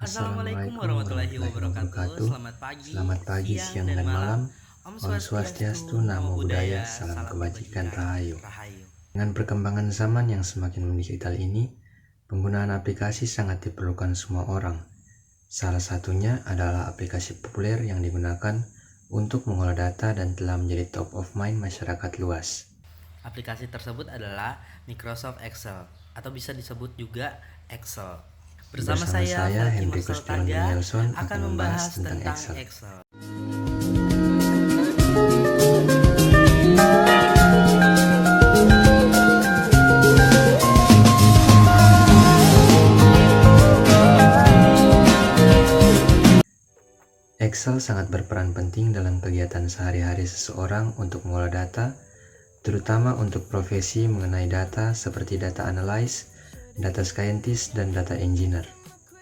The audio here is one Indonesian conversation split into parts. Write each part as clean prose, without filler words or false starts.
Assalamualaikum Assalamualaikum warahmatullahi warahmatullahi wabarakatuh. wabarakatuh. Selamat pagi, Selamat pagi, siang, siang, dan dan malam. malam. Om Om Swastiastu, Swastiastu, Namo Namo Buddhaya, Buddhaya, Salam Salam Kebajikan, Kebajikan, Rahayu. Rahayu. Dengan perkembangan zaman yang semakin digital ini, penggunaan aplikasi sangat diperlukan semua orang. Salah satunya adalah aplikasi populer yang digunakan untuk mengolah data dan telah menjadi top of mind masyarakat luas. Aplikasi tersebut adalah Microsoft Excel atau bisa disebut juga Excel. Bersama saya, Felky Henrikus Marcel Tironi Taga, Nelson akan membahas tentang Excel. Excel. Excel sangat berperan penting dalam kegiatan sehari-hari seseorang untuk mengolah data, terutama untuk profesi mengenai data seperti data analyst, data scientist, dan data engineer.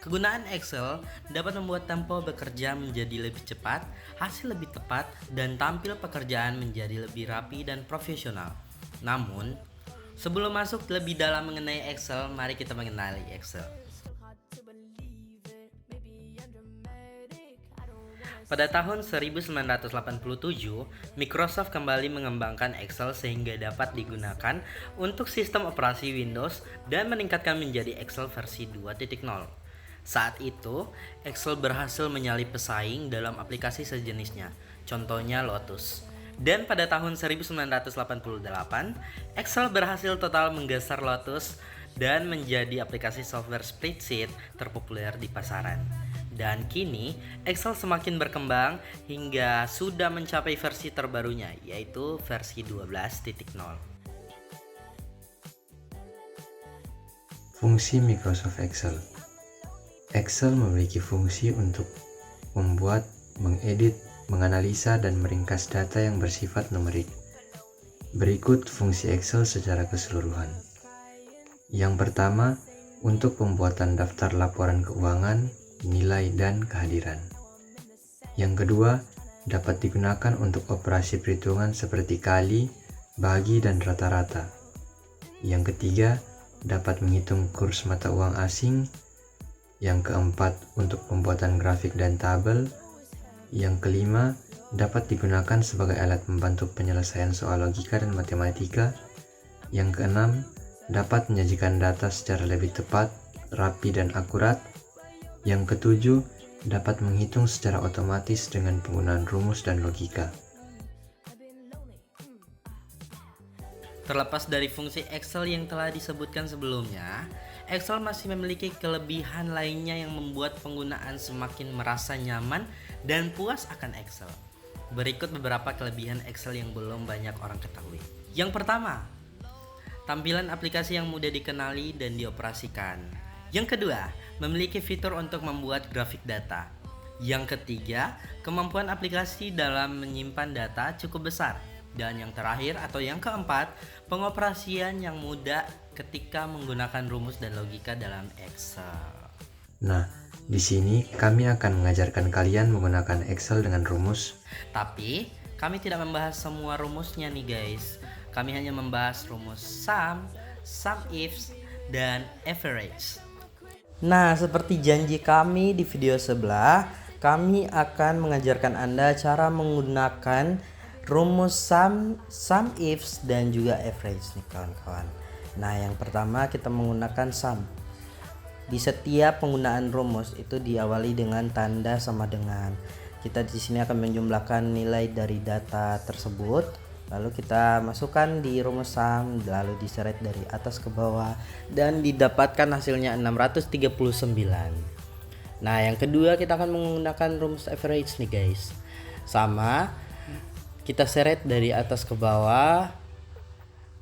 Kegunaan Excel dapat membuat tempo bekerja menjadi lebih cepat, hasil lebih tepat, dan tampil pekerjaan menjadi lebih rapi dan profesional. Namun, sebelum masuk lebih dalam mengenai Excel, mari kita mengenali Excel. Pada tahun 1987, Microsoft kembali mengembangkan Excel sehingga dapat digunakan untuk sistem operasi Windows dan meningkatkan menjadi Excel versi 2.0. Saat itu, Excel berhasil menyalip pesaing dalam aplikasi sejenisnya, contohnya Lotus. Dan pada tahun 1988, Excel berhasil total menggeser Lotus dan menjadi aplikasi software spreadsheet terpopuler di pasaran. Dan kini, Excel semakin berkembang hingga sudah mencapai versi terbarunya, yaitu versi 12.0. Fungsi Microsoft Excel. Excel memiliki fungsi untuk membuat, mengedit, menganalisa, dan meringkas data yang bersifat numerik. Berikut fungsi Excel secara keseluruhan. Yang pertama, untuk pembuatan daftar laporan keuangan, nilai, dan kehadiran. Yang kedua, dapat digunakan untuk operasi perhitungan seperti kali, bagi, dan rata-rata. Yang ketiga, dapat menghitung kurs mata uang asing. Yang keempat, untuk pembuatan grafik dan tabel. Yang kelima, dapat digunakan sebagai alat membantu penyelesaian soal logika dan matematika. Yang keenam, dapat menyajikan data secara lebih tepat, rapi, dan akurat. Yang ketujuh, dapat menghitung secara otomatis dengan penggunaan rumus dan logika. Terlepas dari fungsi Excel yang telah disebutkan sebelumnya, Excel masih memiliki kelebihan lainnya yang membuat penggunaan semakin merasa nyaman dan puas akan Excel. Berikut beberapa kelebihan Excel yang belum banyak orang ketahui. Yang pertama, tampilan aplikasi yang mudah dikenali dan dioperasikan. Yang kedua, memiliki fitur untuk membuat grafik data. Yang ketiga, kemampuan aplikasi dalam menyimpan data cukup besar. Dan yang terakhir atau yang keempat, pengoperasian yang mudah ketika menggunakan rumus dan logika dalam Excel. Nah, di sini kami akan mengajarkan kalian menggunakan Excel dengan rumus. Tapi, kami tidak membahas semua rumusnya nih guys. Kami hanya membahas rumus sum ifs, dan average. Nah, seperti janji kami di video sebelah, kami akan mengajarkan Anda cara menggunakan rumus sum ifs dan juga average nih kawan-kawan. Nah, yang pertama kita menggunakan sum. Di setiap penggunaan rumus itu diawali dengan tanda sama dengan. Kita di sini akan menjumlahkan nilai dari data tersebut. Lalu kita masukkan di rumus sum, lalu diseret dari atas ke bawah dan didapatkan hasilnya 639. Nah, yang kedua kita akan menggunakan rumus average nih guys. Sama, kita seret dari atas ke bawah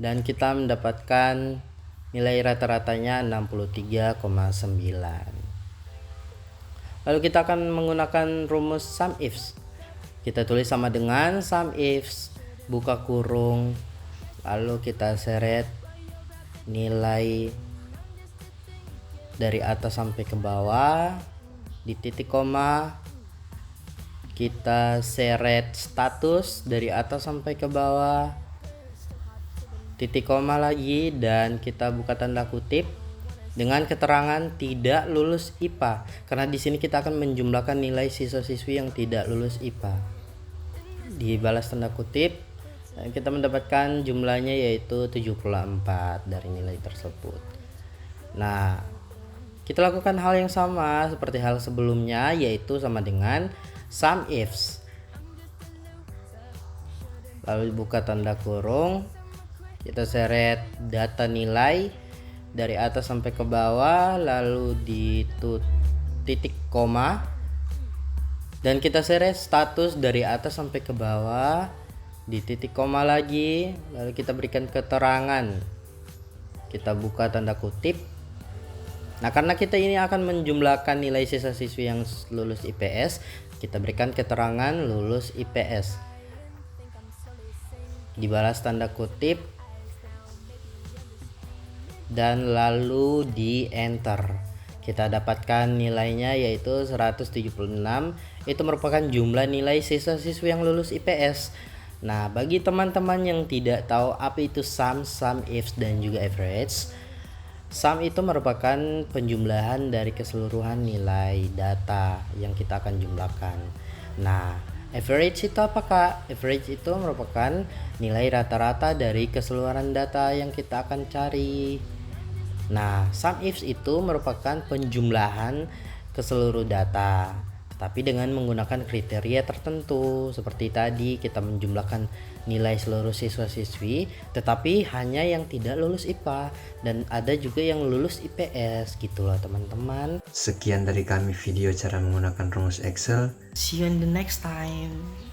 dan kita mendapatkan nilai rata-ratanya 63,9. Lalu kita akan menggunakan rumus sum ifs. Kita tulis sama dengan sum ifs, buka kurung, lalu kita seret nilai dari atas sampai ke bawah, di titik koma kita seret status dari atas sampai ke bawah, titik koma lagi, dan kita buka tanda kutip, dengan keterangan tidak lulus IPA, karena di sini kita akan menjumlahkan nilai siswa-siswi yang tidak lulus IPA. Dibalas tanda kutip, dan kita mendapatkan jumlahnya yaitu 74 dari nilai tersebut. Nah, kita lakukan hal yang sama seperti hal sebelumnya, yaitu sama dengan sum ifs. Lalu buka tanda kurung, kita seret data nilai dari atas sampai ke bawah, lalu di titik koma, dan kita seret status dari atas sampai ke bawah di titik koma lagi, lalu kita berikan keterangan, kita buka tanda kutip. Nah, karena kita ini akan menjumlahkan nilai siswa-siswi yang lulus IPS, kita berikan keterangan lulus IPS, dibalas tanda kutip, dan lalu di enter. Kita dapatkan nilainya yaitu 176. Itu merupakan jumlah nilai siswa-siswi yang lulus IPS. Nah, bagi teman-teman yang tidak tahu apa itu sum ifs dan juga average, sum itu merupakan penjumlahan dari keseluruhan nilai data yang kita akan jumlahkan. Nah, average itu apa, Kak? Average itu merupakan nilai rata-rata dari keseluruhan data yang kita akan cari. Nah, sum ifs itu merupakan penjumlahan keseluruh data, tetapi dengan menggunakan kriteria tertentu. Seperti tadi kita menjumlahkan nilai seluruh siswa-siswi, tetapi hanya yang tidak lulus IPA, dan ada juga yang lulus IPS gitu loh teman-teman. Sekian dari kami video cara menggunakan rumus Excel. See you in the next time.